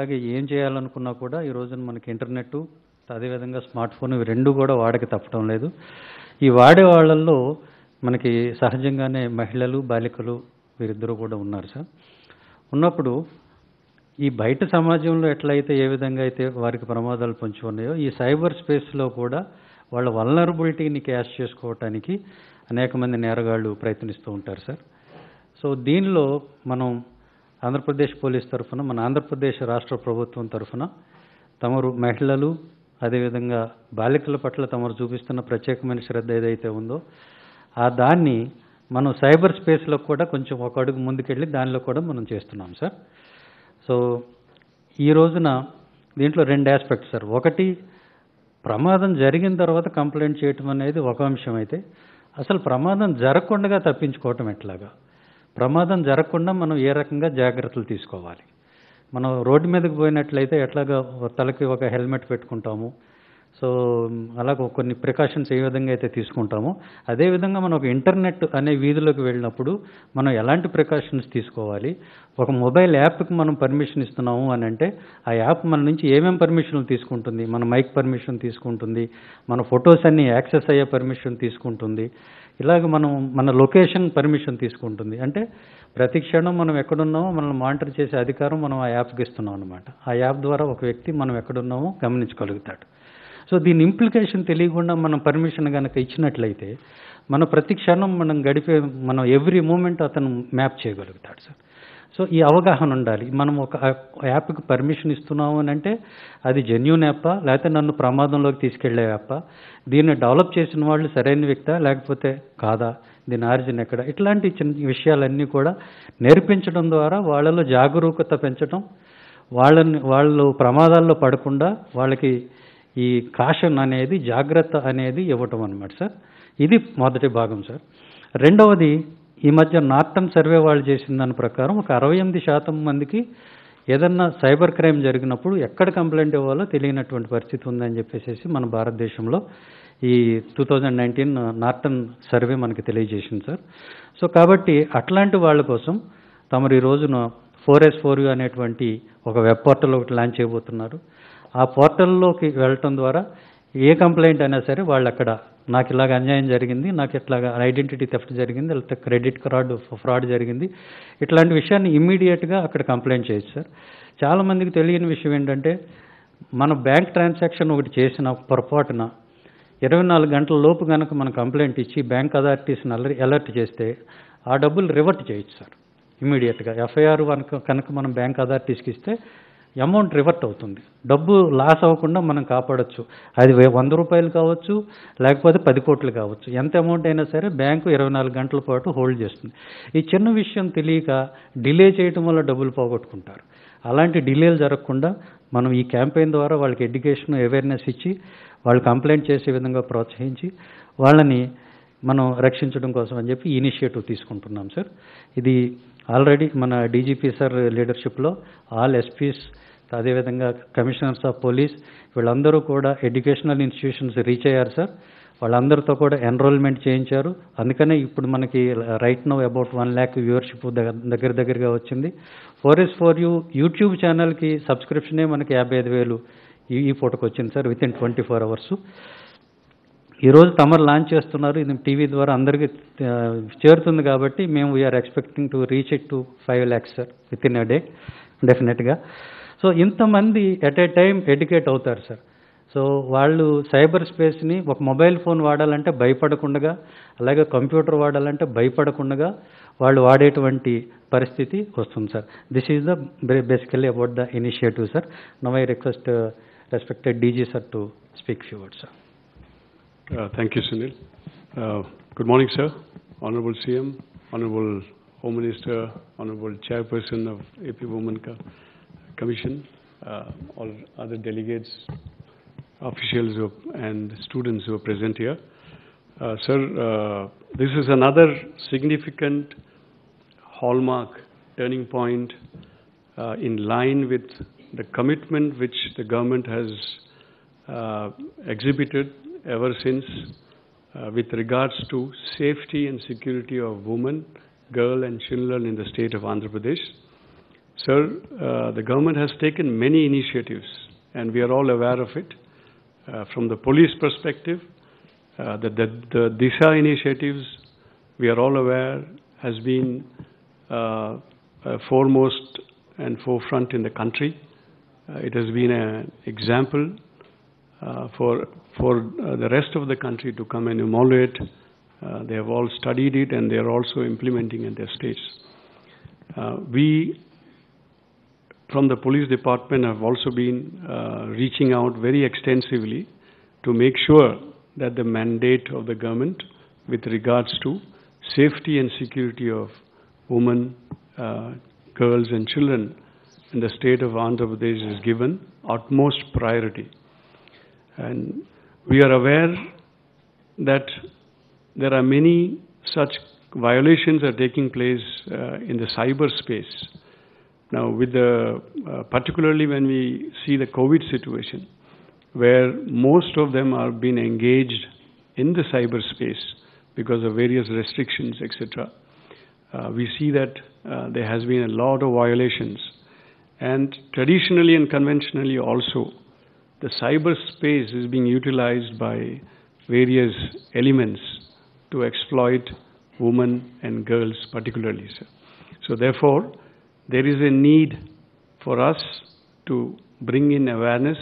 అట్లాగే ఏం చేయాలనుకున్నా కూడా ఈ రోజున మనకి ఇంటర్నెట్ అదేవిధంగా స్మార్ట్ ఫోన్ ఇవి రెండు కూడా వాడక తప్పడం లేదు. ఈ వాడే వాళ్ళల్లో మనకి సహజంగానే మహిళలు బాలికలు వీరిద్దరూ కూడా ఉన్నారు సార్. ఉన్నప్పుడు ఈ బయట సమాజంలో ఎట్లయితే ఏ విధంగా అయితే వారికి ప్రమాదాలు పొంచి ఉన్నాయో ఈ సైబర్ స్పేస్లో కూడా వాళ్ళ వల్నరబిలిటీని క్యాష్ చేసుకోవటానికి అనేక మంది నేరగాళ్ళు ప్రయత్నిస్తూ ఉంటారు సార్. సో దీనిలో మనం ఆంధ్రప్రదేశ్ పోలీస్ తరఫున మన ఆంధ్రప్రదేశ్ రాష్ట్ర ప్రభుత్వం తరఫున తమరు మహిళలు అదేవిధంగా బాలికల పట్ల తమరు చూపిస్తున్న ప్రత్యేకమైన శ్రద్ధ ఏదైతే ఉందో ఆ దాన్ని మనం సైబర్ స్పేస్లో కూడా కొంచెం ఒక అడుగు ముందుకెళ్ళి దానిలో కూడా మనం చేస్తున్నాం సార్. సో ఈ రోజున దీంట్లో రెండు ఆస్పెక్ట్స్ సార్. ఒకటి, ప్రమాదం జరిగిన తర్వాత కంప్లైంట్ చేయటం అనేది ఒక అంశం అయితే అసలు ప్రమాదం జరగకుండా తప్పించుకోవటం ఎట్లాగా, ప్రమాదం జరగకుండా మనం ఏ రకంగా జాగ్రత్తలు తీసుకోవాలి. మనం రోడ్డు మీదకి పోయినట్లయితే ఎట్లాగా తలకి ఒక హెల్మెట్ పెట్టుకుంటాము, సో అలాగ కొన్ని ప్రికాషన్స్ ఏ విధంగా అయితే తీసుకుంటామో అదేవిధంగా మనం ఒక ఇంటర్నెట్ అనే వీధిలోకి వెళ్ళినప్పుడు మనం ఎలాంటి ప్రికాషన్స్ తీసుకోవాలి. ఒక మొబైల్ యాప్కి మనం పర్మిషన్ ఇస్తున్నాము అని అంటే ఆ యాప్ మన నుంచి ఏమేమి పర్మిషన్లు తీసుకుంటుంది, మన మైక్ పర్మిషన్ తీసుకుంటుంది, మన ఫొటోస్ అన్నీ యాక్సెస్ అయ్యే పర్మిషన్ తీసుకుంటుంది, ఇలాగ మనం మన లొకేషన్ పర్మిషన్ తీసుకుంటుంది. అంటే ప్రతి క్షణం మనం ఎక్కడున్నామో మనల్ని మానిటర్ చేసే అధికారం మనం ఆ యాప్కి ఇస్తున్నాం అనమాట. ఆ యాప్ ద్వారా ఒక వ్యక్తి మనం ఎక్కడున్నామో గమనించగలుగుతాడు. సో దీని ఇంప్లికేషన్ తెలియకుండా మనం పర్మిషన్ కనుక ఇచ్చినట్లయితే మన ప్రతి క్షణం మనం ఎవ్రీ మూమెంట్ అతను మ్యాప్ చేయగలుగుతాడు సార్. సో ఈ అవగాహన ఉండాలి. మనం ఒక యాప్కి పర్మిషన్ ఇస్తున్నాము అని అంటే అది జెన్యూన్ యాప్పా లేకపోతే నన్ను ప్రమాదంలోకి తీసుకెళ్లే యాప్పా, దీన్ని డెవలప్ చేసిన వాళ్ళు సరైన వ్యక్తా లేకపోతే కాదా, దీని ఆరిజిన్ ఎక్కడ, ఇట్లాంటి చిన్న విషయాలన్నీ కూడా నేర్పించడం ద్వారా వాళ్ళలో జాగరూకత పెంచడం, వాళ్ళు ప్రమాదాల్లో పడకుండా వాళ్ళకి ఈ కాషన్ అనేది జాగ్రత్త అనేది ఇవ్వటం అనమాట సార్. ఇది మొదటి భాగం సార్. రెండవది, ఈ మధ్య నార్టన్ సర్వే వాళ్ళు చేసిన దాని ప్రకారం ఒక 68% మందికి ఏదన్నా సైబర్ క్రైమ్ జరిగినప్పుడు ఎక్కడ కంప్లైంట్ ఇవ్వాలో తెలియనటువంటి పరిస్థితి ఉందని చెప్పేసి మన భారతదేశంలో ఈ 2019 నార్టన్ సర్వే మనకి తెలియజేసింది సార్. సో కాబట్టి అట్లాంటి వాళ్ళ కోసం తమరు ఈ రోజున 4S4U అనేటువంటి ఒక వెబ్ పోర్టల్ ఒకటి లాంచ్ చేయబోతున్నారు. ఆ పోర్టల్లోకి వెళ్ళటం ద్వారా ఏ కంప్లైంట్ అయినా సరే వాళ్ళు అక్కడ నాకు ఇలాగ అన్యాయం జరిగింది, నాకు ఇట్లాగా ఐడెంటిటీ థెఫ్ట్ జరిగింది, లేకపోతే క్రెడిట్ కార్డు ఫ్రాడ్ జరిగింది, ఇట్లాంటి విషయాన్ని ఇమ్మీడియట్గా అక్కడ కంప్లైంట్ చేయొచ్చు సార్. చాలామందికి తెలియని విషయం ఏంటంటే మన బ్యాంక్ ట్రాన్సాక్షన్ ఒకటి చేసిన పొరపాటున 24 గంటల లోపు కనుక మనం కంప్లైంట్ ఇచ్చి బ్యాంక్ అథారిటీస్ని అలర్ట్ చేస్తే ఆ డబ్బులు రివర్ట్ చేయొచ్చు సార్ ఇమ్మీడియట్గా. ఎఫ్ఐఆర్ కనుక మనం బ్యాంక్ అథారిటీస్కి ఇస్తే అమౌంట్ రివర్ట్ అవుతుంది, డబ్బు లాస్ అవ్వకుండా మనం కాపాడచ్చు. అది 100 రూపాయలు కావచ్చు లేకపోతే 10 కోట్లు కావచ్చు, ఎంత అమౌంట్ అయినా సరే బ్యాంకు 24 గంటల పాటు హోల్డ్ చేస్తుంది. ఈ చిన్న విషయం తెలియక డిలే చేయటం వల్ల డబ్బులు పోగొట్టుకుంటారు. అలాంటి డిలేలు జరగకుండా మనం ఈ క్యాంపెయిన్ ద్వారా వాళ్ళకి ఎడ్యుకేషన్ అవేర్నెస్ ఇచ్చి వాళ్ళు కంప్లైంట్ చేసే విధంగా ప్రోత్సహించి వాళ్ళని మనం రక్షించడం కోసం అని చెప్పి ఇనిషియేటివ్ తీసుకుంటున్నాం సార్. ఇది ఆల్రెడీ మన డీజీపీ సార్ లీడర్షిప్లో ఆల్ ఎస్పీస్ అదేవిధంగా కమిషనర్స్ ఆఫ్ పోలీస్ వీళ్ళందరూ కూడా ఎడ్యుకేషనల్ ఇన్స్టిట్యూషన్స్ రీచ్ అయ్యారు సార్. వాళ్ళందరితో కూడా ఎన్రోల్మెంట్ చేయించారు. అందుకనే ఇప్పుడు మనకి right now about 1 lakh viewership దగ్గరగా వచ్చింది. 4S4U యూట్యూబ్ ఛానల్కి సబ్స్క్రిప్షనే మనకి 55,000 ఈ ఫోటోకి వచ్చింది సార్ వితిన్ 24 hours. ఈరోజు తమరు లాంచ్ చేస్తున్నారు, ఇది టీవీ ద్వారా అందరికీ చేరుతుంది కాబట్టి మేము we are expecting to reach it to 5 lakhs sir within a day డెఫినెట్గా. సో ఇంతమంది ఎట్ ఏ టైం ఎడ్యుకేట్ అవుతారు సార్. సో వాళ్ళు సైబర్ స్పేస్ని ఒక మొబైల్ ఫోన్ వాడాలంటే భయపడకుండా, అలాగే కంప్యూటర్ వాడాలంటే భయపడకుండా వాళ్ళు వాడేటువంటి పరిస్థితి వస్తుంది sir. This is the basically about the initiative sir. Now I request respected DG sir to speak few words sir. Thank you, Sunil. Good morning, sir. Honorable CM, Honorable Home Minister, Honorable Chairperson of AP Women Commission, all other delegates, officials and students who are present here. Sir, this is another significant hallmark, turning point in line with the commitment which the government has exhibited ever since with regards to safety and security of women, girl and children in the state of Andhra Pradesh. Sir, the government has taken many initiatives, and we are all aware of it. From the police perspective, the Disha initiatives, we are all aware, has been foremost and forefront in the country. It has been an example for the rest of the country to come and emulate. They have all studied it, and they are also implementing in their states. We, from the police department, have also been reaching out very extensively to make sure that the mandate of the government with regards to safety and security of women, girls and children in the state of Andhra Pradesh is given utmost priority. And we are aware that there are many such violations are taking place in the cyberspace. Now, with particularly when we see the COVID situation, where most of them are being engaged in the cyberspace because of various restrictions, etc., we see that there has been a lot of violations. And traditionally and conventionally also, the cyberspace is being utilized by various elements to exploit women and girls particularly, sir. So therefore, there is a need for us to bring in awareness,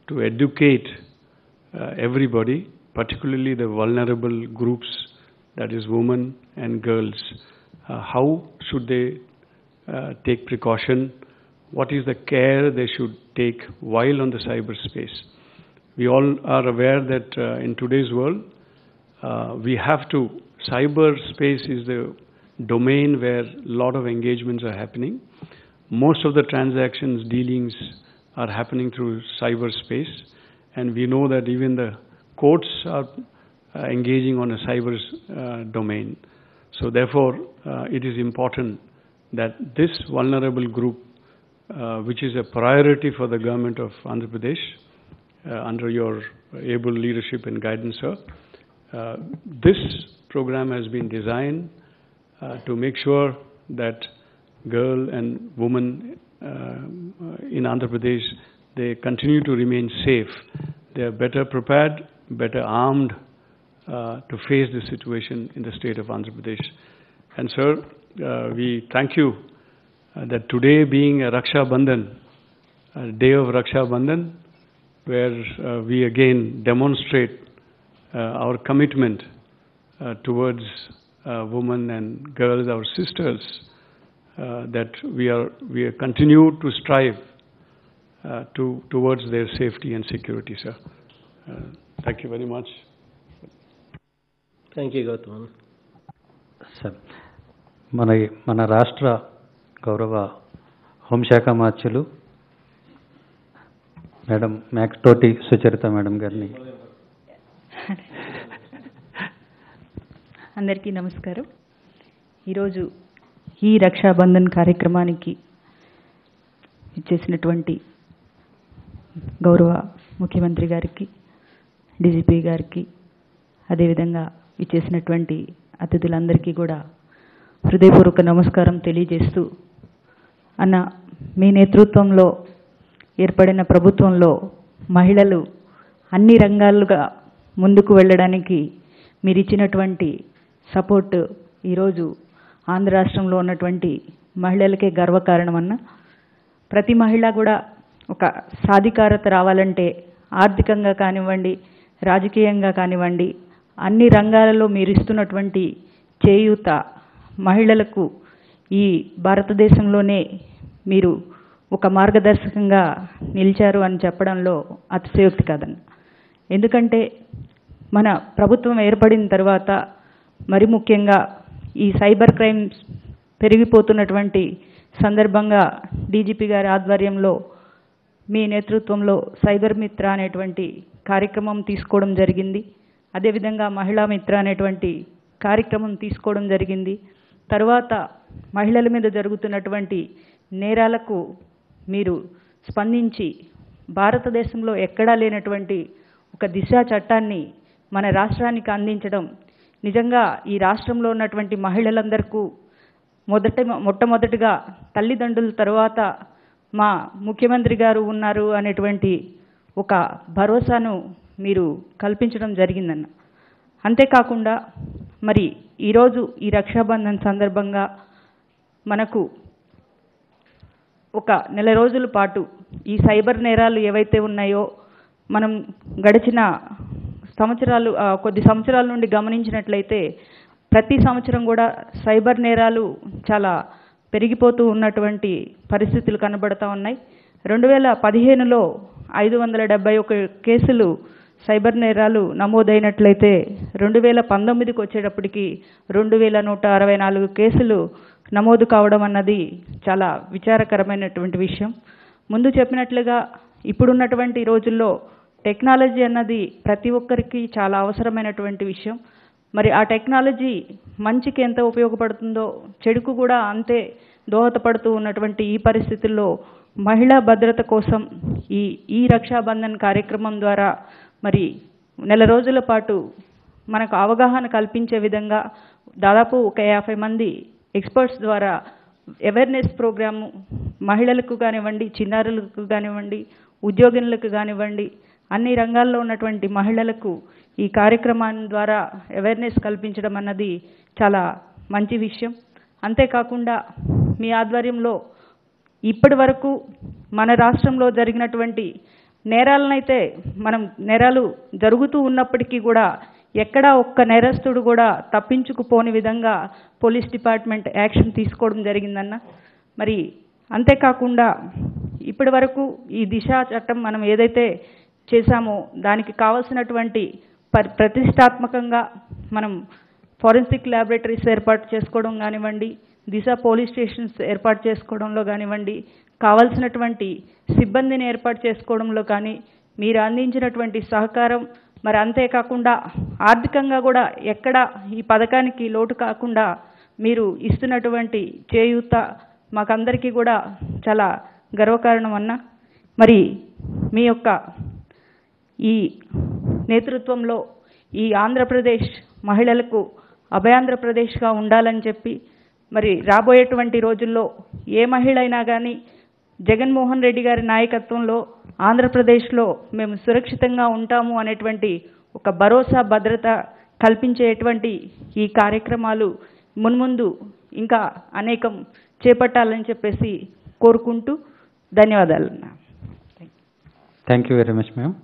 to educate everybody, particularly the vulnerable groups, that is women and girls. How should they take precaution? What is the care they should take while on the cyberspace? We all are aware that in today's world, we have to, cyberspace is the domain where a lot of engagements are happening. Most of the transactions, dealings are happening through cyberspace, and we know that even the courts are engaging on a cyber domain. So therefore, it is important that this vulnerable group, which is a priority for the government of Andhra Pradesh, under your able leadership and guidance, sir, this program has been designed to make sure that girl and woman in Andhra Pradesh, they continue to remain safe. They are better prepared, better armed to face the situation in the state of Andhra Pradesh. And sir, we thank you that today being a Raksha Bandhan, a day of Raksha Bandhan, where we again demonstrate our commitment towards women and girls, our sisters, that we continue to strive towards their safety and security, sir. Thank you very much. Thank you, Gautam. Sir మన రాష్ట్ర గౌరవ హోంశాఖ మార్చులు madam మ్యాక్టోటి Sucharitha madam గారిని. అందరికీ నమస్కారం. ఈరోజు ఈ రక్షాబంధన్ కార్యక్రమానికి ఇచ్చేసినటువంటి గౌరవ ముఖ్యమంత్రి గారికి, డీజీపీ గారికి, అదేవిధంగా ఇచ్చేసినటువంటి అతిథులందరికీ కూడా హృదయపూర్వక నమస్కారం తెలియజేస్తూ, అన్న మీ నేతృత్వంలో ఏర్పడిన ప్రభుత్వంలో మహిళలు అన్ని రంగాలుగా ముందుకు వెళ్ళడానికి మీరు ఇచ్చినటువంటి సపోర్ట్ ఈరోజు ఆంధ్ర రాష్ట్రంలో ఉన్నటువంటి మహిళలకే గర్వకారణం అన్న. ప్రతి మహిళ కూడా ఒక సాధికారత రావాలంటే ఆర్థికంగా కానివ్వండి, రాజకీయంగా కానివ్వండి, అన్ని రంగాలలో మీరు ఇస్తున్నటువంటి చేయూత మహిళలకు ఈ భారతదేశంలోనే మీరు ఒక మార్గదర్శకంగా నిలిచారు అని చెప్పడంలో అతిశయోక్తి కాదన్న. ఎందుకంటే మన ప్రభుత్వం ఏర్పడిన తర్వాత మరి ముఖ్యంగా ఈ సైబర్ క్రైమ్స్ పెరిగిపోతున్నటువంటి సందర్భంగా డీజీపీ గారి ఆధ్వర్యంలో మీ నేతృత్వంలో సైబర్ మిత్ర అనేటువంటి కార్యక్రమం తీసుకోవడం జరిగింది. అదేవిధంగా మహిళా మిత్ర అనేటువంటి కార్యక్రమం తీసుకోవడం జరిగింది. తర్వాత మహిళల మీద జరుగుతున్నటువంటి నేరాలకు మీరు స్పందించి భారతదేశంలో ఎక్కడా లేనటువంటి ఒక దిశా చట్టాన్ని మన రాష్ట్రానికి అందించడం నిజంగా ఈ రాష్ట్రంలో ఉన్నటువంటి మహిళలందరికీ మొట్టమొదటిగా తల్లిదండ్రుల తర్వాత మా ముఖ్యమంత్రి గారు ఉన్నారు అనేటువంటి ఒక భరోసాను మీరు కల్పించడం జరిగిందన్న. అంతేకాకుండా మరి ఈరోజు ఈ రక్షాబంధన్ సందర్భంగా మనకు ఒక నెల రోజుల పాటు ఈ సైబర్ నేరాలు ఏవైతే ఉన్నాయో మనం గడిచిన కొద్ది సంవత్సరాల నుండి గమనించినట్లయితే ప్రతి సంవత్సరం కూడా సైబర్ నేరాలు చాలా పెరిగిపోతూ ఉన్నటువంటి పరిస్థితులు కనబడతా ఉన్నాయి. 2015లో 571 కేసులు సైబర్ నేరాలు నమోదైనట్లయితే 2019కి వచ్చేటప్పటికి 2164 కేసులు నమోదు కావడం అన్నది చాలా విచారకరమైనటువంటి విషయం. ముందు చెప్పినట్లుగా ఇప్పుడున్నటువంటి రోజుల్లో టెక్నాలజీ అన్నది ప్రతి ఒక్కరికి చాలా అవసరమైనటువంటి విషయం. మరి ఆ టెక్నాలజీ మంచికి ఎంత ఉపయోగపడుతుందో చెడుకు కూడా అంతే దోహదపడుతూ ఉన్నటువంటి ఈ పరిస్థితుల్లో మహిళా భద్రత కోసం ఈ రక్షాబంధన్ కార్యక్రమం ద్వారా మరి నెల రోజుల పాటు మనకు అవగాహన కల్పించే విధంగా దాదాపు ఒక 50 మంది ఎక్స్పర్ట్స్ ద్వారా అవేర్నెస్ ప్రోగ్రాము మహిళలకు కానివ్వండి, చిన్నారులకు కానివ్వండి, ఉద్యోగులకు కానివ్వండి, అన్ని రంగాల్లో ఉన్నటువంటి మహిళలకు ఈ కార్యక్రమాన్ని ద్వారా అవేర్నెస్ కల్పించడం అన్నది చాలా మంచి విషయం. అంతేకాకుండా మీ ఆధ్వర్యంలో ఇప్పటి వరకు మన రాష్ట్రంలో జరిగినటువంటి నేరాలనైతే నేరాలు జరుగుతూ ఉన్నప్పటికీ కూడా ఎక్కడా ఒక్క నేరస్తుడు కూడా తప్పించుకుపోని విధంగా పోలీస్ డిపార్ట్మెంట్ యాక్షన్ తీసుకోవడం జరిగిందన్న. మరి అంతేకాకుండా ఇప్పటి వరకు ఈ దిశా చట్టం మనం ఏదైతే చేశామో దానికి కావాల్సినటువంటి ప్రతిష్టాత్మకంగా మనం ఫోరెన్సిక్ ల్యాబొరేటరీస్ ఏర్పాటు చేసుకోవడం కానివ్వండి, దిశ పోలీస్ స్టేషన్స్ ఏర్పాటు చేసుకోవడంలో కానివ్వండి, కావాల్సినటువంటి సిబ్బందిని ఏర్పాటు చేసుకోవడంలో కానీ మీరు అందించినటువంటి సహకారం, మరి అంతేకాకుండా ఆర్థికంగా కూడా ఎక్కడ ఈ పథకానికి లోటు కాకుండా మీరు ఇస్తున్నటువంటి చేయూత మాకందరికీ కూడా చాలా గర్వకారణం అన్న. మరి మీ యొక్క ఈ నేతృత్వంలో ఈ ఆంధ్రప్రదేశ్ మహిళలకు అభయాంధ్రప్రదేశ్గా ఉండాలని చెప్పి మరి రాబోయేటువంటి రోజుల్లో ఏ మహిళ అయినా కానీ జగన్మోహన్ రెడ్డి గారి నాయకత్వంలో ఆంధ్రప్రదేశ్లో మేము సురక్షితంగా ఉంటాము అనేటువంటి ఒక భరోసా భద్రత కల్పించేటువంటి ఈ కార్యక్రమాలు మున్ముందు ఇంకా అనేకం చేపట్టాలని చెప్పేసి కోరుకుంటూ ధన్యవాదాలు. Thank you very much ma'am.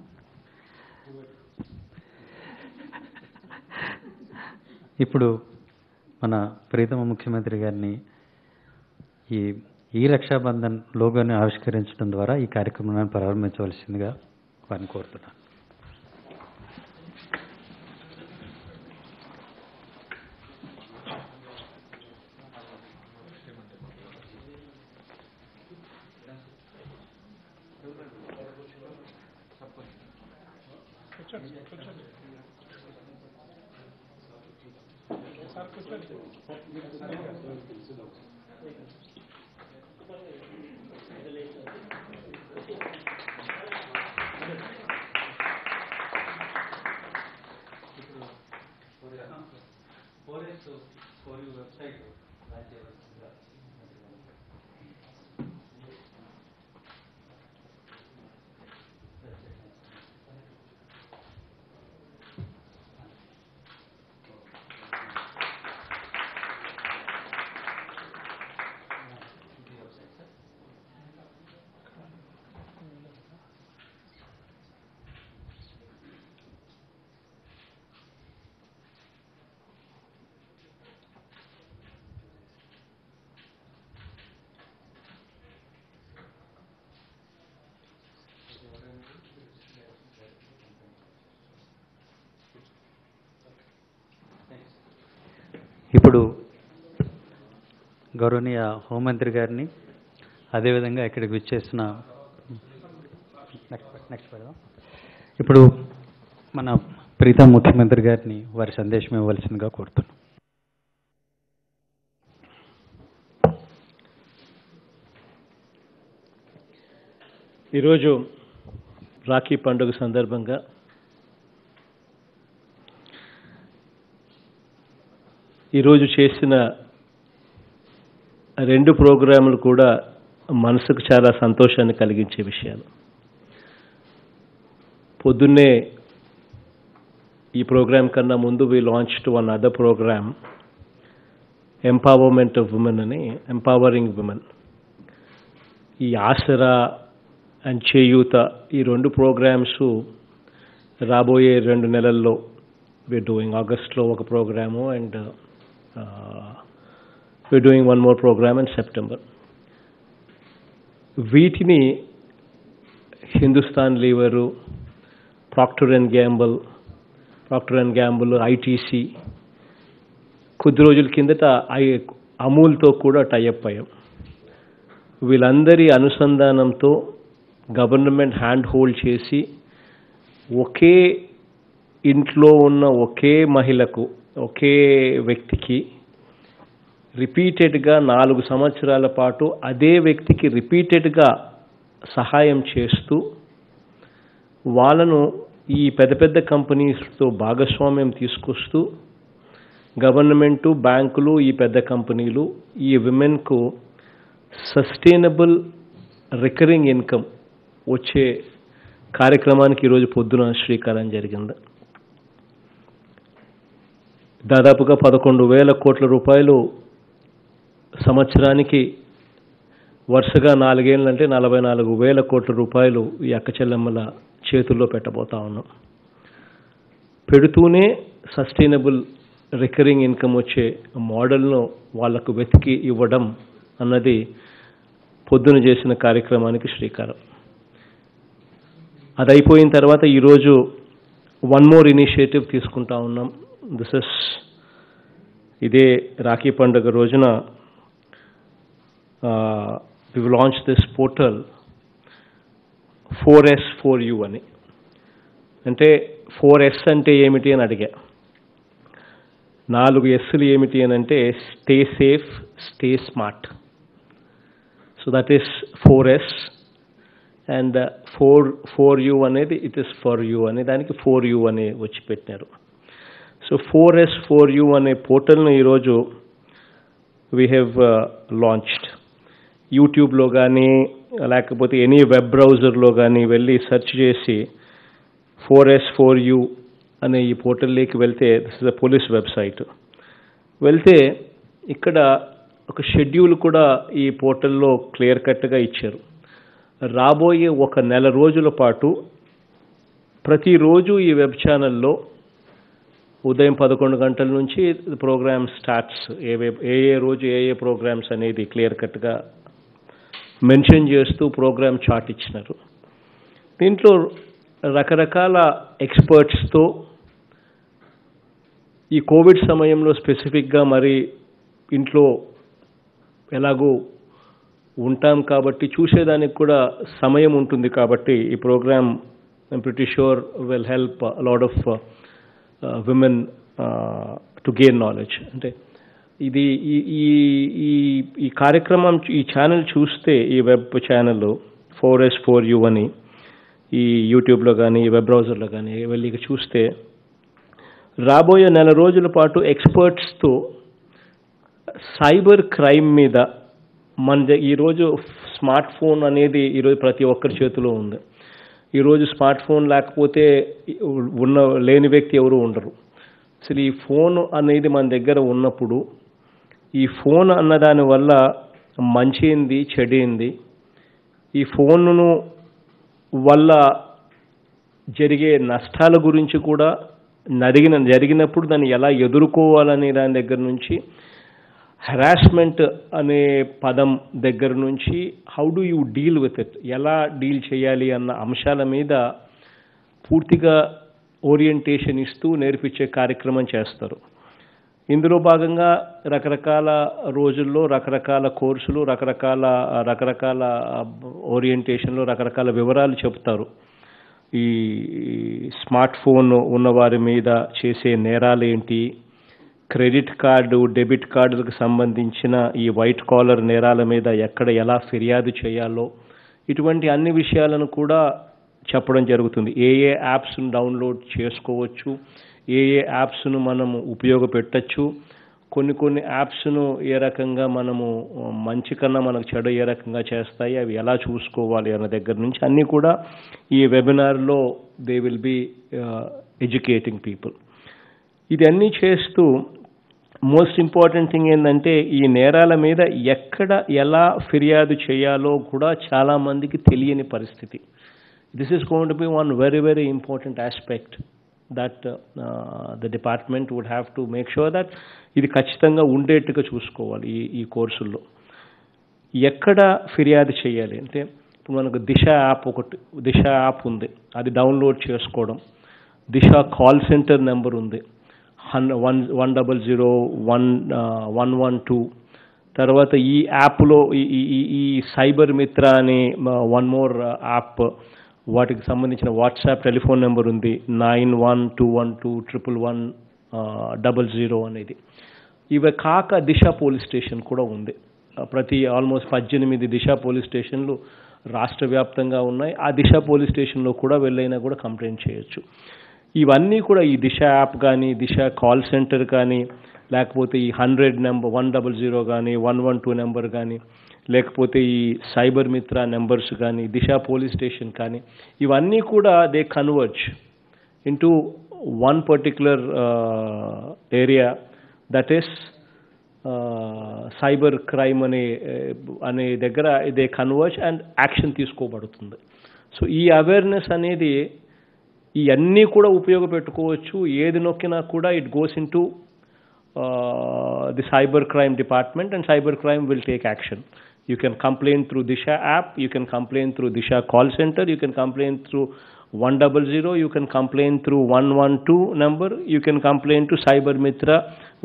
ఇప్పుడు మన ప్రీతమ ముఖ్యమంత్రి గారిని ఈ రక్షాబంధన్ లోగోని ఆవిష్కరించడం ద్వారా ఈ కార్యక్రమాన్ని ప్రారంభించవలసిందిగా వారిని కోరుతున్నాను. ఇప్పుడు గౌరవనీయ హోంమంత్రి గారిని అదేవిధంగా ఇక్కడికి విచ్చేసిన నెక్స్ట్ పెడదాం. ఇప్పుడు మన ప్రీతం ముఖ్యమంత్రి గారిని వారి సందేశం ఇవ్వవలసిందిగా కోరుతున్నాం. ఈరోజు రాఖీ పండుగ సందర్భంగా ఈరోజు చేసిన రెండు ప్రోగ్రాములు కూడా మనసుకు చాలా సంతోషాన్ని కలిగించే విషయాలు. పొద్దున్నే ఈ ప్రోగ్రామ్ కన్నా ముందు we launched one other programme, empowerment of women అని, ఎంపవరింగ్ ఉమెన్. ఈ ఆసరా అండ్ చేయూత ఈ రెండు ప్రోగ్రామ్స్ రాబోయే 2 నెలల్లో we're doing. ఆగస్ట్లో ఒక programme and we're doing one more program in September. వీటిని Hindustan Lever, Procter and Gamble, ITC, కొద్ది రోజుల కిందట అమూల్తో కూడా టైఅప్ అయ్యాం. వీళ్ళందరి అనుసంధానంతో గవర్నమెంట్ హ్యాండ్ హోల్డ్ చేసి ఒకే ఇంట్లో ఉన్న ఒకే మహిళకు, ఒకే వ్యక్తికి రిపీటెడ్గా 4 సంవత్సరాల పాటు అదే వ్యక్తికి రిపీటెడ్గా సహాయం చేస్తూ వాళ్ళను ఈ పెద్ద పెద్ద కంపెనీస్తో భాగస్వామ్యం తీసుకొస్తూ గవర్నమెంటు, బ్యాంకులు, ఈ పెద్ద కంపెనీలు ఈ విమెన్కు సస్టైనబుల్ రికరింగ్ ఇన్కమ్ వచ్చే కార్యక్రమానికి ఈరోజు పొద్దున శ్రీకారం జరిగింది. దాదాపుగా 11,000 కోట్ల రూపాయలు సంవత్సరానికి వరుసగా 4 ఏళ్ళంటే 44,000 కోట్ల రూపాయలు ఈ అక్క చెల్లెమ్మల చేతుల్లో పెట్టబోతా ఉన్నాం. పెడుతూనే సస్టైనబుల్ రికరింగ్ ఇన్కమ్ వచ్చే మోడల్ను వాళ్లకు వెతికి ఇవ్వడం అన్నది పొద్దున చేసిన కార్యక్రమానికి శ్రీకారం. అది అయిపోయిన తర్వాత ఈరోజు వన్ మోర్ ఇనిషియేటివ్ తీసుకుంటా ఉన్నాం. ఇదే రాఖీ పండుగ రోజున we will launch this portal 4S4U అని. అంటే 4S అంటే ఏమిటి అని అడిగా. 4 Sలు ఏమిటి అని అంటే stay safe, stay smart. So that is 4S and 4U అనేది ఇట్ ఈస్ ఫర్ యూ అనే దానికి 4U అని వచ్చి పెట్టినారు. సో 4S4U అనే పోర్టల్ను ఈరోజు వీ హ్యావ్ లాంచ్డ్. యూట్యూబ్లో కానీ లేకపోతే ఎనీ వెబ్ బ్రౌజర్లో కానీ వెళ్ళి సెర్చ్ చేసి 4S4U అనే ఈ పోర్టల్లోకి వెళ్తే, this is a police website, వెళ్తే ఇక్కడ ఒక షెడ్యూల్ కూడా ఈ పోర్టల్లో క్లియర్ కట్గా ఇచ్చారు. రాబోయే 1 నెల రోజుల పాటు ప్రతిరోజు ఈ వెబ్ ఛానల్లో ఉదయం 11 గంటల నుంచి ప్రోగ్రామ్ స్టార్ట్స్, ఏ రోజు ఏ ప్రోగ్రామ్స్ అనేది క్లియర్ కట్గా మెన్షన్ చేస్తూ ప్రోగ్రామ్ చార్ట్ ఇచ్చినారు. దీంట్లో రకరకాల ఎక్స్పర్ట్స్తో ఈ కోవిడ్ సమయంలో స్పెసిఫిక్గా మరి ఇంట్లో ఎలాగో ఉంటాం కాబట్టి చూసేదానికి కూడా సమయం ఉంటుంది కాబట్టి ఈ programme I'm pretty sure will help lot of women to gain knowledge. అంటే ఇది ఈ కార్యక్రమం, ఈ ఛానల్ చూస్తే, ఈ వెబ్ ఛానల్ 4S4U అని ఈ యూట్యూబ్లో కానీ వెబ్ బ్రౌజర్లో కానీ వెళ్ళి చూస్తే రాబోయే 1 నెల రోజుల పాటు ఎక్స్పర్ట్స్తో సైబర్ క్రైమ్ మీద ఈరోజు స్మార్ట్ ఫోన్ అనేది ఈరోజు ప్రతి ఒక్కరి చేతిలో ఉంది. ఈరోజు స్మార్ట్ ఫోన్ లేకపోతే లేని వ్యక్తి ఎవరు ఉండరు. అసలు ఈ ఫోన్ అనేది మన దగ్గర ఉన్నప్పుడు ఈ ఫోన్ అన్నదాని వల్ల మంచి ఏంది, చెడేంది, ఈ ఫోన్ను వల్ల జరిగే నష్టాల గురించి కూడా జరిగినప్పుడు దాన్ని ఎలా ఎదుర్కోవాలనే దాని దగ్గర నుంచి, హెరాస్మెంట్ అనే పదం దగ్గర నుంచి how do you deal with it, ఎలా డీల్ చేయాలి అన్న అంశాల మీద పూర్తిగా ఓరియంటేషన్ ఇస్తూ నేర్పించే కార్యక్రమం చేస్తారు. ఇందులో భాగంగా రకరకాల రోజుల్లో రకరకాల కోర్సులు, రకరకాల ఓరియంటేషన్లో రకరకాల వివరాలు చెప్తారు. ఈ స్మార్ట్ ఫోన్ ఉన్నవారి మీద చేసే నేరాలేంటి, క్రెడిట్ కార్డు, డెబిట్ కార్డులకు సంబంధించిన ఈ వైట్ కాలర్ నేరాల మీద ఎలా ఫిర్యాదు చేయాలో, ఇటువంటి అన్ని విషయాలను కూడా చెప్పడం జరుగుతుంది. ఏ యాప్స్ను డౌన్లోడ్ చేసుకోవచ్చు, ఏ యాప్స్ను మనం ఉపయోగపెట్టచ్చు, కొన్ని యాప్స్ను ఏ రకంగా మనము మంచి కన్నా మనకు చెడు ఏ రకంగా చేస్తాయి, అవి ఎలా చూసుకోవాలి అన్న దగ్గర నుంచి అన్నీ కూడా ఈ వెబినార్లో they will be educating people. ఇది అన్నీ చేస్తూ మోస్ట్ ఇంపార్టెంట్ థింగ్ ఏంటంటే ఈ నేరాల మీద ఎక్కడ ఎలా ఫిర్యాదు చేయాలో కూడా చాలామందికి తెలియని పరిస్థితి. This is going to be one very very important aspect that the department would have to make sure that ఇది ఖచ్చితంగా ఉండేట్టుగా చూసుకోవాలి. ఈ కోర్సుల్లో ఎక్కడ ఫిర్యాదు చేయాలి అంటే ఇప్పుడు మనకు దిశ యాప్ ఉంది, అది డౌన్లోడ్ చేసుకోవడం. దిశ కాల్ సెంటర్ నెంబర్ ఉంది 100-112. తర్వాత ఈ యాప్లో ఈ సైబర్ మిత్ర అనే వన్ మోర్ యాప్, వాటికి సంబంధించిన వాట్సాప్ టెలిఫోన్ నెంబర్ ఉంది 9121211100 అనేది. ఇవి కాక దిశ పోలీస్ స్టేషన్ కూడా ఉంది. ప్రతి ఆల్మోస్ట్ 18 దిశ పోలీస్ స్టేషన్లు రాష్ట్ర వ్యాప్తంగా ఉన్నాయి. ఆ దిశ పోలీస్ స్టేషన్లో కూడా వెళ్ళైనా కూడా కంప్లైంట్ చేయొచ్చు. ఇవన్నీ కూడా ఈ దిశ యాప్ కానీ, దిశ కాల్ సెంటర్ కానీ, లేకపోతే ఈ 100 కానీ, 112 నెంబర్ కానీ, లేకపోతే ఈ సైబర్ మిత్ర నెంబర్స్ కానీ, దిశ పోలీస్ స్టేషన్ కానీ, ఇవన్నీ కూడా they converge into one particular area, that is cyber crime అనే దగ్గర దే కన్వర్జ్ అండ్ యాక్షన్ తీసుకోబడుతుంది. సో ఈ అవేర్నెస్ అనేది ఇవన్నీ కూడా ఉపయోగపెట్టుకోవచ్చు. ఏది నొక్కినా కూడా it goes in to the cyber crime department and cyber crime will take action. You can complain through Disha app, you can complain through Disha call center, you can complain through 100, you can complain through 112 number, you can complain to Cyber Mitra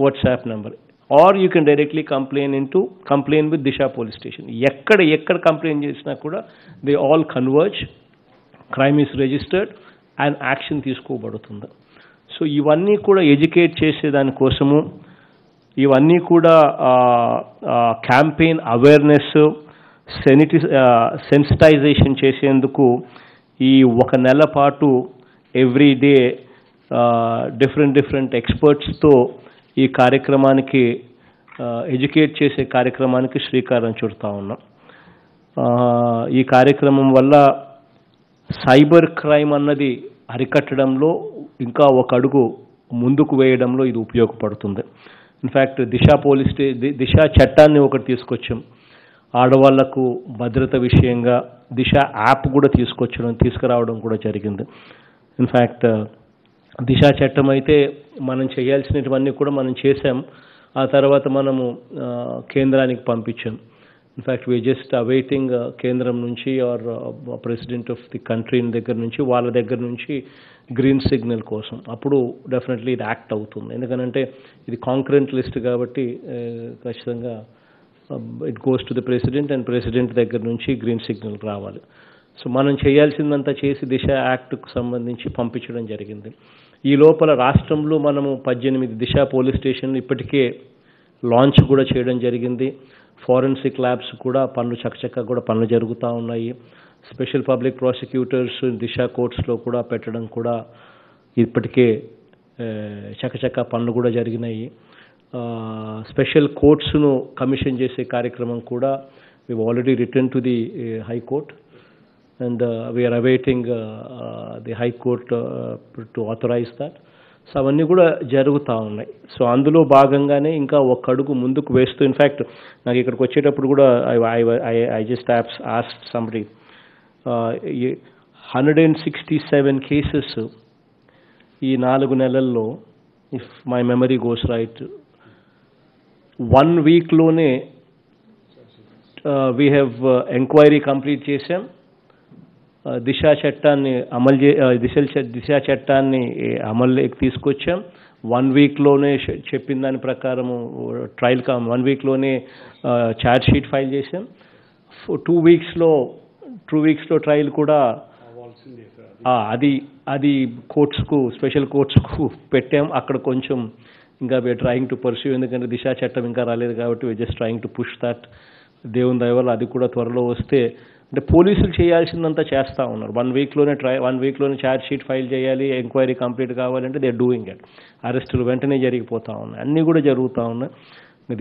WhatsApp number, or you can directly complain with Disha police station. Ekkada complain chesina kuda they all converge, crime is registered and action తీసుకోబడుతుంది. So ఇవన్నీ కూడా educate చేసే దానికోసము, ఇవన్నీ కూడా campaign awareness sensitization చేసేందుకు ఈ 1 నెల పాటు ఎవ్రీ డే డిఫరెంట్ ఎక్స్పర్ట్స్తో ఈ కార్యక్రమానికి ఎడ్యుకేట్ చేసే కార్యక్రమానికి శ్రీకారం చుడతా ఉన్నాం. ఈ కార్యక్రమం వల్ల సైబర్ క్రైమ్ అన్నది అరికట్టడంలో ఇంకా ఒక అడుగు ముందుకు వేయడంలో ఇది ఉపయోగపడుతుంది. ఇన్ఫ్యాక్ట్ దిశ చట్టాన్ని ఒకటి తీసుకొచ్చాం. ఆడవాళ్లకు భద్రత విషయంగా దిశ యాప్ కూడా తీసుకురావడం కూడా జరిగింది. ఇన్ఫ్యాక్ట్ దిశ చట్టం అయితే మనం చేయాల్సినవన్నీ కూడా మనం చేసాం. ఆ తర్వాత మనము కేంద్రానికి పంపించాం. ఇన్ఫ్యాక్ట్ వీ జస్ట్ అవైటింగ్ కేంద్రం నుంచి or president of the country దగ్గర నుంచి, వాళ్ళ దగ్గర నుంచి గ్రీన్ సిగ్నల్ కోసం. అప్పుడు డెఫినెట్లీ ఇది యాక్ట్ అవుతుంది. ఎందుకంటే ఇది కాంక్రెంట్ లిస్ట్ కాబట్టి ఖచ్చితంగా it goes to the president and president దగ్గర నుంచి గ్రీన్ సిగ్నల్ రావాలి. సో మనం చేయాల్సిందంతా చేసి దిశ యాక్ట్కు సంబంధించి పంపించడం జరిగింది. ఈ లోపల రాష్ట్రంలో మనము 18 దిశ పోలీస్ స్టేషన్లు ఇప్పటికే లాంచ్ కూడా చేయడం జరిగింది. ఫారెన్సిక్ ల్యాబ్స్ కూడా చకచకా కూడా పనులు జరుగుతూ ఉన్నాయి. స్పెషల్ పబ్లిక్ ప్రాసిక్యూటర్స్ దిశ కోర్ట్స్లో కూడా పెట్టడం కూడా ఇప్పటికే చకచకా పనులు కూడా జరిగినాయి. స్పెషల్ కోర్ట్స్ను కమిషన్ చేసే కార్యక్రమం కూడా we have already written to the High Court and we are awaiting the High Court to authorize that. So అవన్నీ కూడా జరుగుతూ ఉన్నాయి. సో అందులో భాగంగానే ఇంకా ఒక అడుగు ముందుకు వేస్తూ, ఇన్ఫ్యాక్ట్ నాకు ఇక్కడికి వచ్చేటప్పుడు కూడా I just asked somebody 167 cases ఈ 4 నెలల్లో, if my memory goes right, 1 వీక్లోనే వీ హ్యావ్ ఎంక్వైరీ కంప్లీట్ చేసాం. దిశా చట్టాన్ని దిశా చట్టాన్ని అమల్లోకి తీసుకొచ్చాం. 1 వీక్లోనే చెప్పిన దాని ప్రకారము ట్రయల్ 1 వీక్లోనే ఛార్జ్ షీట్ ఫైల్ చేసాం. 2 వీక్స్లో ట్రయల్ కూడా అది కోర్ట్స్కు, స్పెషల్ కోర్ట్స్కు పెట్టాం. అక్కడ కొంచెం ఇంకా వీఆర్ ట్రయింగ్ టు పర్స్యూ, ఎందుకంటే దిశా చట్టం ఇంకా రాలేదు కాబట్టి we are just trying to push that. దేవుని దయ వల్ల అది కూడా త్వరలో వస్తే అంటే పోలీసులు చేయాల్సిందంతా చేస్తూ ఉన్నారు. 1 వీక్లోనే ఛార్జ్ షీట్ ఫైల్ చేయాలి, ఎంక్వైరీ కంప్లీట్ కావాలంటే దే డూయింగ్ ఇట్. అరెస్టులు వెంటనే జరిగిపోతూ ఉన్నాయి, అన్నీ కూడా జరుగుతూ ఉన్నాయి.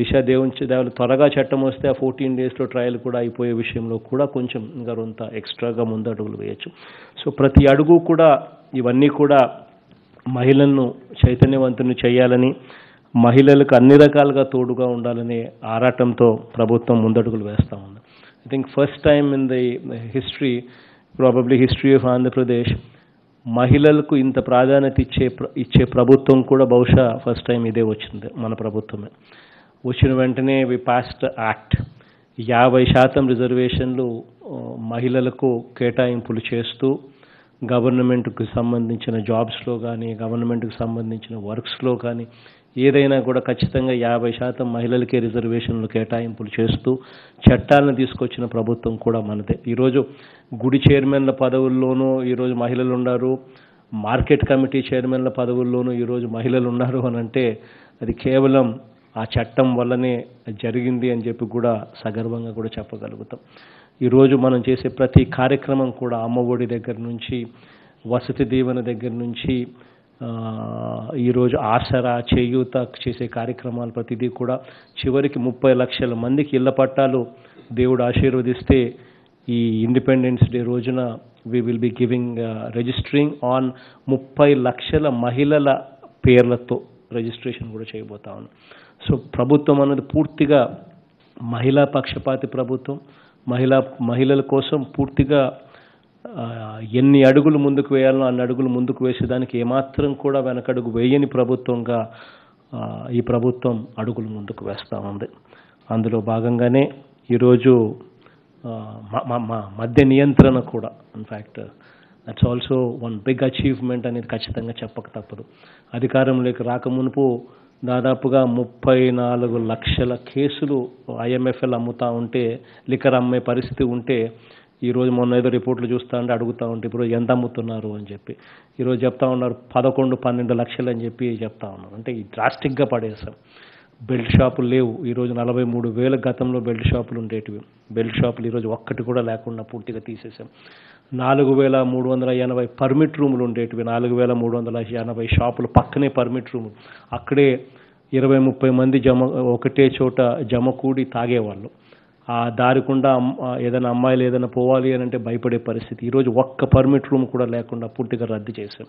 దిశ దేవుడు త్వరగా చట్టం వస్తే ఆ 14 డేస్లో ట్రయల్ కూడా అయిపోయే విషయంలో కూడా కొంచెం ఇంకా కొంత ఎక్స్ట్రాగా ముందు అడుగులు వేయచ్చు. సో ప్రతి అడుగు కూడా ఇవన్నీ కూడా మహిళలను చైతన్యవంతుని చేయాలని, మహిళలకు అన్ని రకాలుగా తోడుగా ఉండాలనే ఆరాటంతో ప్రభుత్వం ముందడుగులు వేస్తూ ఉంది. I think first time in the history of Andhra Pradesh మహిళలకు ఇంత ప్రాధాన్యత ఇచ్చే ప్రభుత్వం కూడా బహుశా ఫస్ట్ టైం ఇదే వచ్చింది, మన ప్రభుత్వమే. వచ్చిన వెంటనే వి పాస్డ్ యాక్ట్ 50% రిజర్వేషన్లు మహిళలకు కేటాయింపులు చేస్తూ గవర్నమెంట్కి సంబంధించిన జాబ్స్లో కానీ, గవర్నమెంట్కి సంబంధించిన వర్క్స్లో కానీ ఏదైనా కూడా ఖచ్చితంగా 50% మహిళలకే రిజర్వేషన్లు కేటాయింపులు చేస్తూ చట్టాలను తీసుకొచ్చిన ప్రభుత్వం కూడా మనదే. ఈరోజు గుడి చైర్మన్ల పదవుల్లోనూ ఈరోజు మహిళలు ఉన్నారు, మార్కెట్ కమిటీ చైర్మన్ల పదవుల్లోనూ ఈరోజు మహిళలు ఉన్నారు అని అంటే అది కేవలం ఆ చట్టం వల్లనే జరిగింది అని చెప్పి కూడా సగర్వంగా కూడా చెప్పగలుగుతాం. ఈరోజు మనం చేసే ప్రతి కార్యక్రమం కూడా అమ్మఒడి దగ్గర నుంచి, వసతి దీవెన దగ్గర నుంచి, ఈరోజు ఆసరా, చేయూత చేసే కార్యక్రమాలు ప్రతిదీ కూడా చివరికి 30 లక్షల మందికి ఇళ్ల పట్టాలు దేవుడు ఆశీర్వదిస్తే ఈ ఇండిపెండెన్స్ డే రోజున we will be giving registering on 30 లక్షల మహిళల పేర్లతో రిజిస్ట్రేషన్ కూడా చేయబోతా ఉన్నాం. సో ప్రభుత్వం అనేది పూర్తిగా మహిళా పక్షపాతి ప్రభుత్వం. మహిళల కోసం పూర్తిగా ఎన్ని అడుగులు ముందుకు వేయాలో అన్ని అడుగులు ముందుకు వేసేదానికి ఏమాత్రం కూడా వెనకడుగు వేయని ప్రభుత్వంగా ఈ ప్రభుత్వం అడుగులు ముందుకు వేస్తూ ఉంది. అందులో భాగంగానే ఈరోజు మద్య నియంత్రణ కూడా, in fact that's also one big achievement అనేది ఖచ్చితంగా చెప్పక తప్పదు. అధికారంలోకి రాకమునుపు దాదాపుగా 34 లక్షల కేసులు IMFL అమ్ముతూ ఉంటే, లిక్కర్ అమ్మే పరిస్థితి ఉంటే, ఈరోజు మొన్న ఏదో రిపోర్ట్లు చూస్తూ ఉంటే అడుగుతూ ఉంటే ఇప్పుడు ఎంత అమ్ముతున్నారు అని చెప్పి ఈరోజు చెప్తా ఉన్నారు 11-12 లక్షలు అని చెప్పి చెప్తా ఉన్నారు. అంటే ఈ డ్రాస్టిక్గా పడేసాం. బెల్ట్ షాపులు లేవు. ఈరోజు 43,000 గతంలో బెల్ట్ షాపులు ఉండేటివి. బెల్ట్ షాపులు ఈరోజు ఒక్కటి కూడా లేకుండా పూర్తిగా తీసేసాం. 4,380 పర్మిట్ రూములు ఉండేటివి. 4,380 షాపులు పక్కనే పర్మిట్ రూములు. అక్కడే 20-30 మంది ఒకటే చోట జమకూడి తాగేవాళ్ళు. ఆ దారికుండా ఏదైనా అమ్మాయిలు ఏదైనా పోవాలి అని అంటే భయపడే పరిస్థితి. ఈరోజు ఒక్క పర్మిట్ రూమ్ కూడా లేకుండా పూర్తిగా రద్దు చేశాం.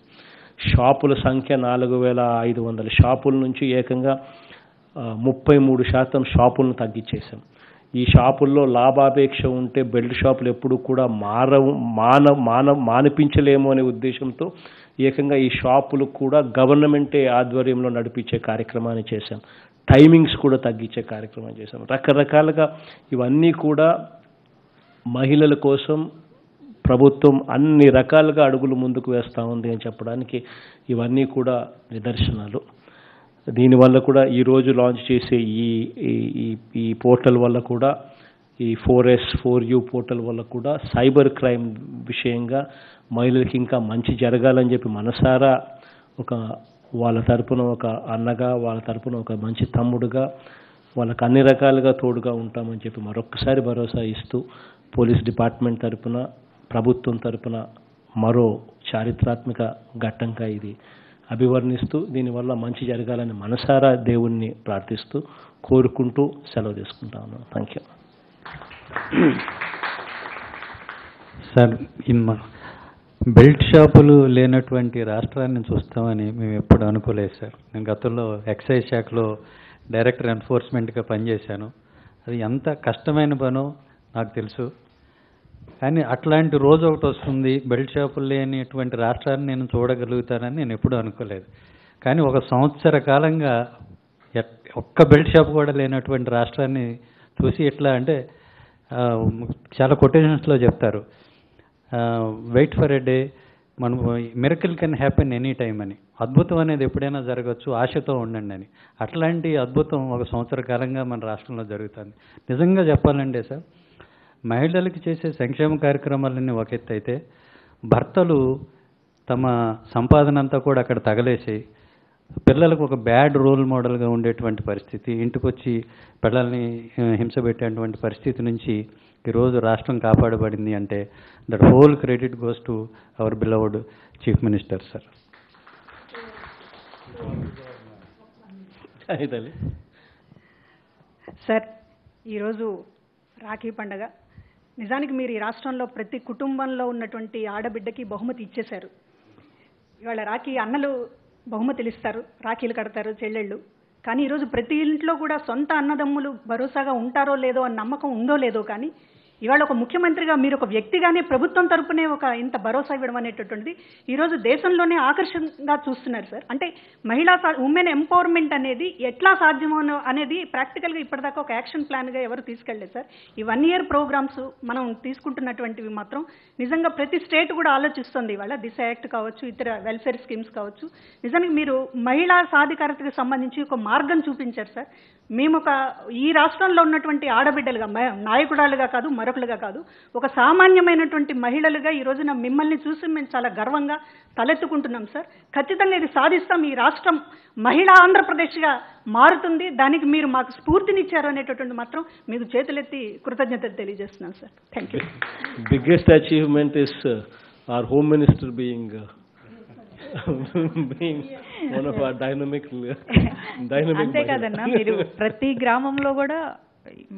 షాపుల సంఖ్య 4,500 షాపుల నుంచి ఏకంగా 33% షాపులను తగ్గించేశాం. ఈ షాపుల్లో లాభాపేక్ష ఉంటే బెల్ట్ షాపులు ఎప్పుడు కూడా మానిపించలేము అనే ఉద్దేశంతో ఏకంగా ఈ షాపులు కూడా గవర్నమెంటే ఆధ్వర్యంలో నడిపించే కార్యక్రమాన్ని చేశాం. టైమింగ్స్ కూడా తగ్గించే కార్యక్రమం చేశాం. రకరకాలుగా ఇవన్నీ కూడా మహిళల కోసం ప్రభుత్వం అన్ని రకాలుగా అడుగులు ముందుకు వేస్తూ ఉంది అని చెప్పడానికి ఇవన్నీ కూడా నిదర్శనాలు. దీనివల్ల కూడా ఈరోజు లాంచ్ చేసే ఈ పోర్టల్ వల్ల కూడా, ఈ 4S 4U పోర్టల్ వల్ల కూడా సైబర్ క్రైమ్ విషయంగా మహిళలకి ఇంకా మంచి జరగాలని చెప్పి మనసారా వాళ్ళ తరపున ఒక అన్నగా, వాళ్ళ తరపున ఒక మంచి తమ్ముడుగా వాళ్ళకి అన్ని రకాలుగా తోడుగా ఉంటామని చెప్పి మరొక్కసారి భరోసా ఇస్తూ పోలీస్ డిపార్ట్మెంట్ తరపున, ప్రభుత్వం తరపున మరో చారిత్రాత్మక ఘట్టంగా ఇది అభివర్ణిస్తూ దీనివల్ల మంచి జరగాలని మనసారా దేవుణ్ణి ప్రార్థిస్తూ కోరుకుంటూ సెలవు తీసుకుంటా ఉన్నాను. Thank you sir. బెల్ట్ షాపులు లేనటువంటి రాష్ట్రాన్ని చూస్తామని మేము ఎప్పుడు అనుకోలేదు సార్. నేను గతంలో ఎక్సైజ్ శాఖలో డైరెక్టర్ ఎన్ఫోర్స్మెంట్గా పనిచేశాను. అది ఎంత కష్టమైన పనో నాకు తెలుసు. కానీ అట్లాంటి రోజు ఒకటి వస్తుంది, బెల్ట్ షాపులు లేనిటువంటి రాష్ట్రాన్ని నేను చూడగలుగుతానని నేను ఎప్పుడూ అనుకోలేదు. కానీ 1 సంవత్సర కాలంగా ఒక్క బెల్ట్ షాప్ కూడా లేనటువంటి రాష్ట్రాన్ని చూసి ఎట్లా అంటే చాలా కొటేషన్స్లో చెప్తారు, వెయిట్ ఫర్ ఎ డే, మనం miracle can happen any time అని. అద్భుతం అనేది ఎప్పుడైనా జరగచ్చు, ఆశతో ఉండండి అని. అట్లాంటి అద్భుతం 1 సంవత్సర కాలంగా మన రాష్ట్రంలో జరుగుతుంది. నిజంగా చెప్పాలంటే సార్, మహిళలకి చేసే సంక్షేమ కార్యక్రమాలన్నీ ఒక ఎత్తు అయితే, భర్తలు తమ సంపాదన అంతా కూడా అక్కడ తగలేసి పిల్లలకు ఒక బ్యాడ్ రోల్ మోడల్గా ఉండేటువంటి పరిస్థితి, ఇంటికి వచ్చి పిల్లల్ని హింస పెట్టేటువంటి పరిస్థితి నుంచి ఈరోజు రాష్ట్రం కాపాడబడింది అంటే that whole credit goes to our beloved chief minister sir. Sir, ఈరోజు రాఖీ పండగ. నిజానికి మీరు ఈ రాష్ట్రంలో ప్రతి కుటుంబంలో ఉన్నటువంటి ఆడబిడ్డకి బహుమతి ఇచ్చేశారు. ఇవాళ రాఖీ అన్నలు బహుమతులు ఇస్తారు, రాఖీలు కడతారు చెల్లెళ్ళు. కానీ ఈరోజు ప్రతి ఇంట్లో కూడా సొంత అన్నదమ్ములు భరోసాగా ఉంటారో లేదో అని నమ్మకం ఉందో లేదో, కానీ ఇవాళ ఒక ముఖ్యమంత్రిగా మీరు ఒక వ్యక్తిగానే ప్రభుత్వం తరపునే ఒక ఇంత భరోసా ఇవ్వడం అనేటటువంటిది ఈరోజు దేశంలోనే ఆకర్షణగా చూస్తున్నారు సార్. అంటే ఉమెన్ ఎంపవర్మెంట్ అనేది ఎట్లా సాధ్యమో అనేది ప్రాక్టికల్గా ఇప్పటిదాకా ఒక యాక్షన్ ప్లాన్గా ఎవరు తీసుకెళ్ళలేదు సార్. ఈ 1 year ప్రోగ్రామ్స్ మనం తీసుకుంటున్నటువంటివి మాత్రం నిజంగా ప్రతి స్టేట్ కూడా ఆలోచిస్తుంది. ఇవాళ దిశ యాక్ట్ కావచ్చు, ఇతర వెల్ఫేర్ స్కీమ్స్ కావచ్చు. నిజానికి మీరు మహిళా సాధికారతకు సంబంధించి ఒక మార్గం చూపించారు సార్. మేము ఈ రాష్ట్రంలో ఉన్నటువంటి ఆడబిడ్డలుగా, నాయకురాలుగా కాదు, మరొకలుగా కాదు, ఒక సామాన్యమైనటువంటి మహిళలుగా ఈ రోజున మిమ్మల్ని చూసి మేము చాలా గర్వంగా తలెత్తుకుంటున్నాం సార్. ఖచ్చితంగా ఇది సాధిస్తాం. ఈ రాష్ట్రం మహిళా ఆంధ్రప్రదేశ్గా మారుతుంది. దానికి మీరు మాకు స్ఫూర్తినిచ్చారు అనేటటువంటి మాత్రం మీకు చేతులెత్తి కృతజ్ఞతలు తెలియజేస్తున్నాను sir. Thank you. Biggest achievement is our Home Minister being one of our dynamic అంతే కదన్నా, మీరు ప్రతి గ్రామంలో కూడా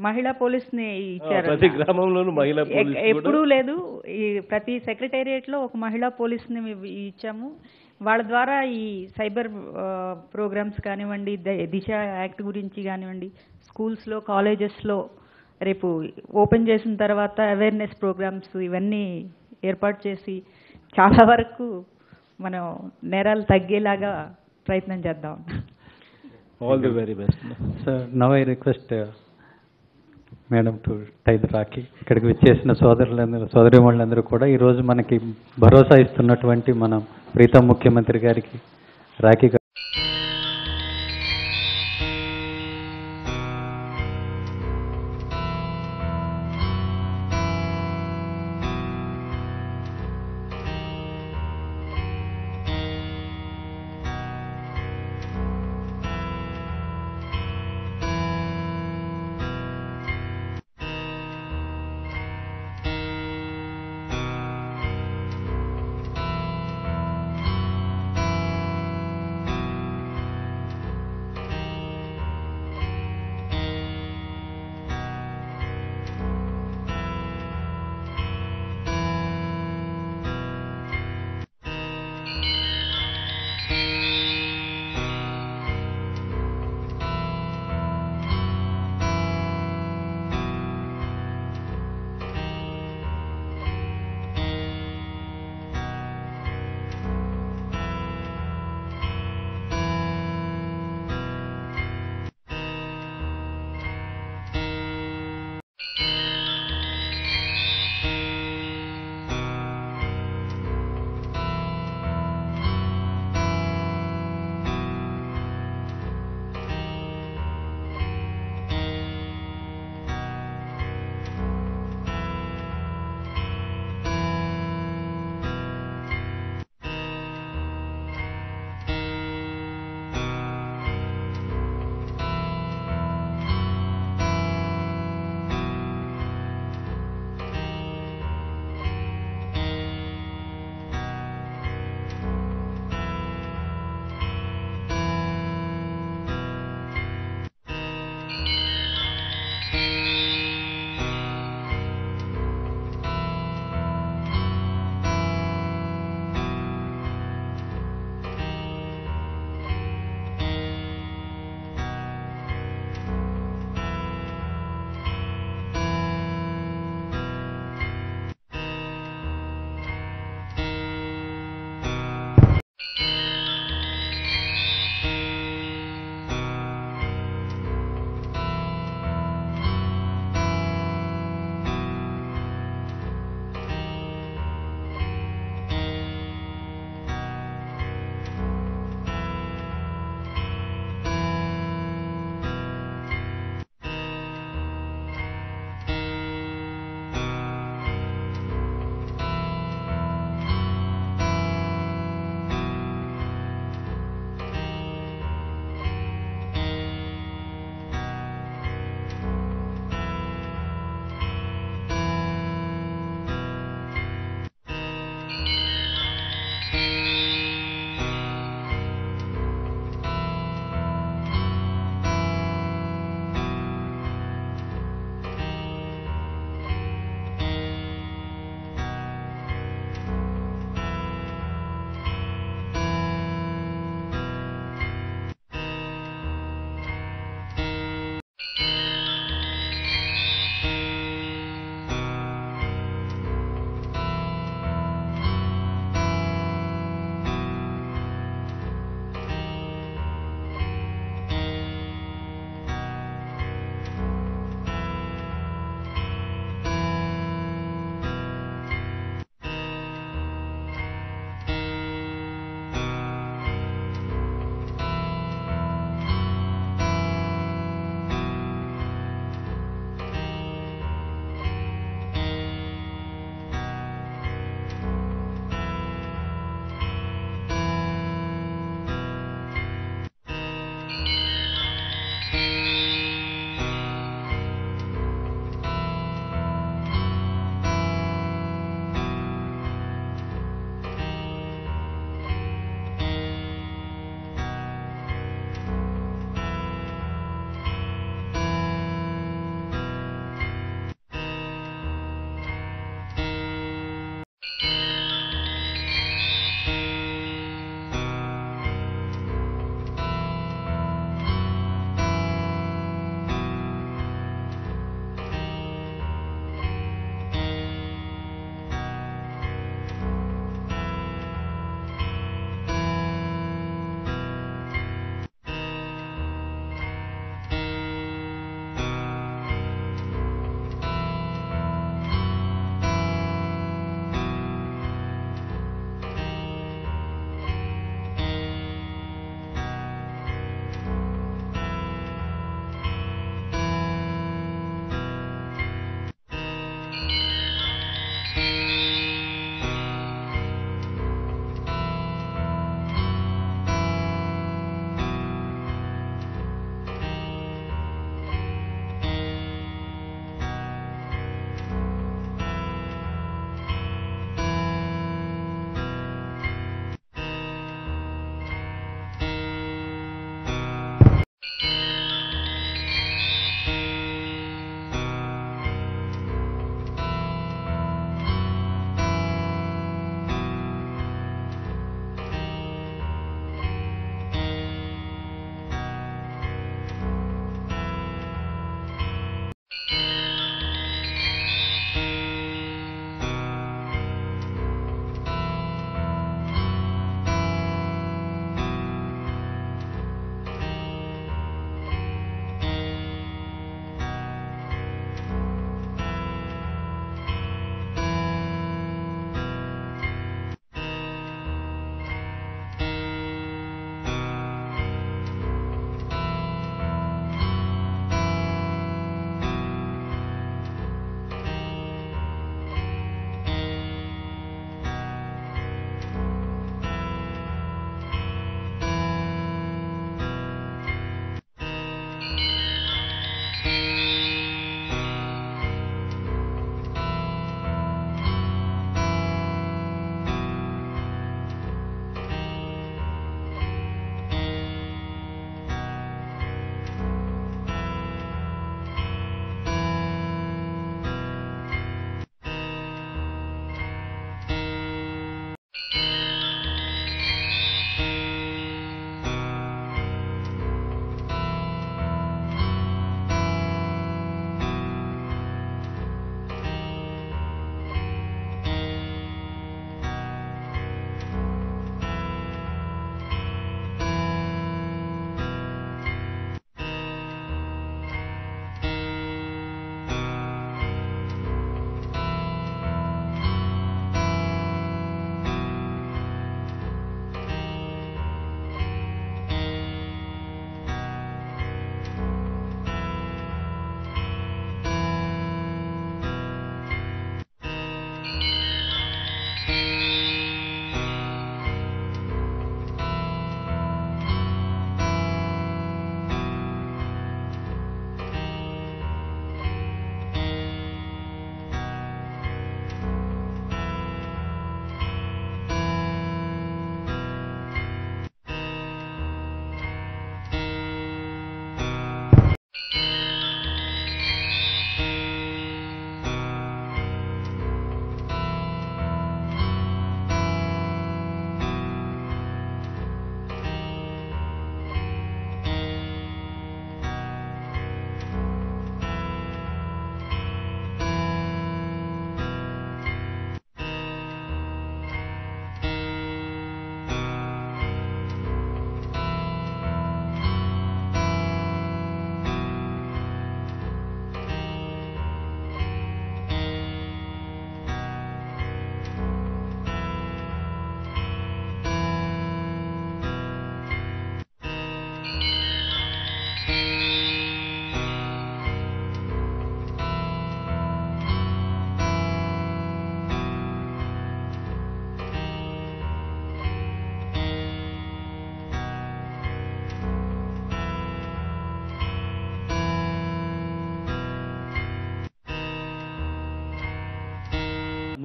మహిళా పోలీస్ని ఇచ్చారు. ప్రతి గ్రామంలోనూ మహిళా పోలీస్ ఎప్పుడూ లేదు. ఈ ప్రతి సెక్రటేరియట్ లో ఒక మహిళా పోలీస్ని ఇచ్చాము. వాళ్ళ ద్వారా ఈ సైబర్ ప్రోగ్రామ్స్ కానివ్వండి, దిశ యాక్ట్ గురించి కానివ్వండి, స్కూల్స్లో, కాలేజెస్లో రేపు ఓపెన్ చేసిన తర్వాత అవేర్నెస్ ప్రోగ్రామ్స్ ఇవన్నీ ఏర్పాటు చేసి చాలా వరకు మనం నేరాలు తగ్గేలాగా ప్రయత్నం చేద్దాం. All the very best sir. Now I request madam to tie the rakhi. ఇక్కడికి వచ్చేసిన సోదరిమణులందరూ కూడా ఈరోజు మనకి భరోసా ఇస్తున్నటువంటి మన ప్రీతం ముఖ్యమంత్రి గారికి రాఖీ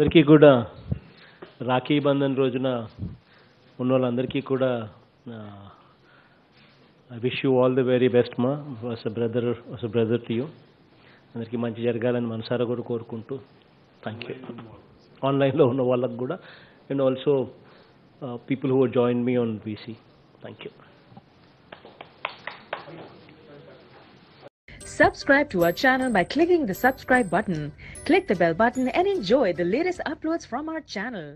అందరికీ కూడా రాఖీ బంధన్ రోజున ఉన్న వాళ్ళందరికీ కూడా I wish you all the very best మా was a brother to you. అందరికీ మంచి జరగాలని మనసారా కూడా కోరుకుంటూ థ్యాంక్ యూ. ఆన్లైన్లో ఉన్న వాళ్ళకు కూడా and also people who join me on VC thank you. Subscribe to our channel by clicking the subscribe button. Click the bell button and enjoy the latest uploads from our channel.